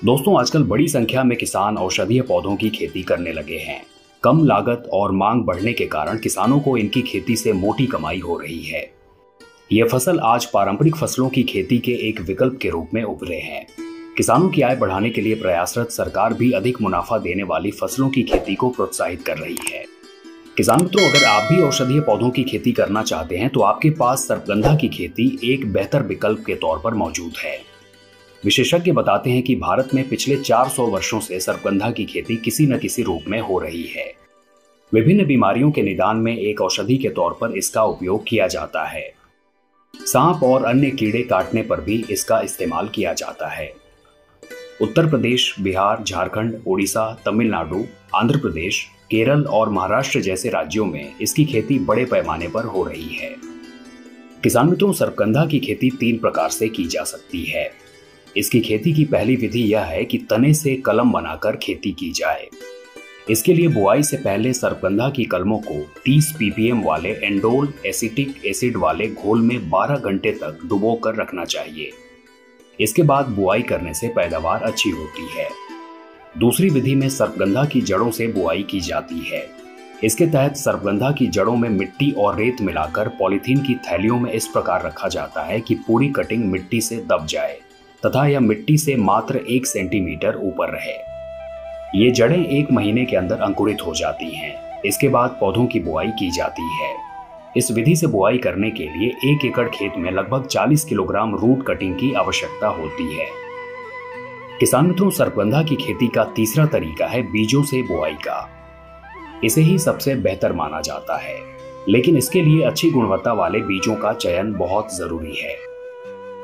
दोस्तों, आजकल बड़ी संख्या में किसान औषधीय पौधों की खेती करने लगे हैं। कम लागत और मांग बढ़ने के कारण किसानों को इनकी खेती से मोटी कमाई हो रही है। ये फसल आज पारंपरिक फसलों की खेती के एक विकल्प के रूप में उभरे हैं। किसानों की आय बढ़ाने के लिए प्रयासरत सरकार भी अधिक मुनाफा देने वाली फसलों की खेती को प्रोत्साहित कर रही है। किसान मित्रों, अगर आप भी औषधीय पौधों की खेती करना चाहते हैं तो आपके पास सर्पगंधा की खेती एक बेहतर विकल्प के तौर पर मौजूद है। विशेषज्ञ बताते हैं कि भारत में पिछले 400 वर्षों से सर्पगंधा की खेती किसी न किसी रूप में हो रही है। विभिन्न बीमारियों के निदान में एक औषधि के तौर पर इसका उपयोग किया जाता है। सांप और अन्य कीड़े काटने पर भी इसका इस्तेमाल किया जाता है। उत्तर प्रदेश, बिहार, झारखंड, उड़ीसा, तमिलनाडु, आंध्र प्रदेश, केरल और महाराष्ट्र जैसे राज्यों में इसकी खेती बड़े पैमाने पर हो रही है। किसान मित्रों, सर्पगंधा की खेती 3 प्रकार से की जा सकती है। इसकी खेती की पहली विधि यह है कि तने से कलम बनाकर खेती की जाए। इसके लिए बुआई से पहले सर्पगंधा की कलमों को 30 ppm वाले एंडोल एसिटिक एसिड वाले घोल में 12 घंटे तक डुबोकर रखना चाहिए। इसके बाद बुआई करने से पैदावार अच्छी होती है। दूसरी विधि में सर्पगंधा की जड़ों से बुआई की जाती है। इसके तहत सर्पगंधा की जड़ों में मिट्टी और रेत मिलाकर पॉलीथीन की थैलियों में इस प्रकार रखा जाता है कि पूरी कटिंग मिट्टी से दब जाए तथा यह मिट्टी से मात्र 1 सेंटीमीटर ऊपर रहे। ये जड़ें 1 महीने के अंदर अंकुरित हो जाती हैं। इसके बाद पौधों की बुआई की जाती है। इस विधि से बुआई करने के लिए 1 एकड़ खेत में लगभग 40 किलोग्राम रूट कटिंग की आवश्यकता होती है। किसान मित्रों, सर्पगंधा की खेती का तीसरा तरीका है बीजों से बुआई का। इसे ही सबसे बेहतर माना जाता है, लेकिन इसके लिए अच्छी गुणवत्ता वाले बीजों का चयन बहुत जरूरी है।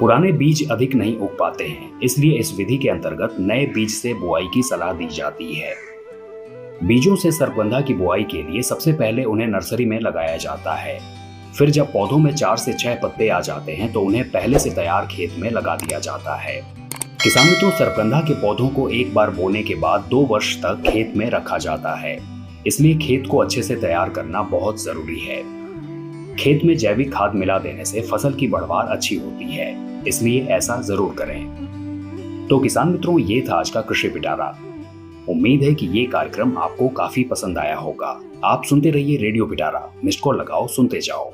पुराने बीज अधिक नहीं उग पाते हैं, इसलिए इस विधि के अंतर्गत नए बीज से बुआई की सलाह दी जाती है। बीजों से सर्पगंधा की बुआई के लिए सबसे पहले उन्हें नर्सरी में लगाया जाता है। फिर जब पौधों में 4 से 6 पत्ते आ जाते हैं तो उन्हें पहले से तैयार खेत में लगा दिया जाता है। किसान मित्रों, सर्पगंधा के पौधों को एक बार बोने के बाद 2 वर्ष तक खेत में रखा जाता है, इसलिए खेत को अच्छे से तैयार करना बहुत जरूरी है। खेत में जैविक खाद मिला देने से फसल की बढ़वार अच्छी होती है, इसलिए ऐसा जरूर करें। तो किसान मित्रों, ये था आज का कृषि पिटारा। उम्मीद है कि ये कार्यक्रम आपको काफी पसंद आया होगा। आप सुनते रहिए रेडियो पिटारा। मिस्ड कॉल लगाओ, सुनते जाओ।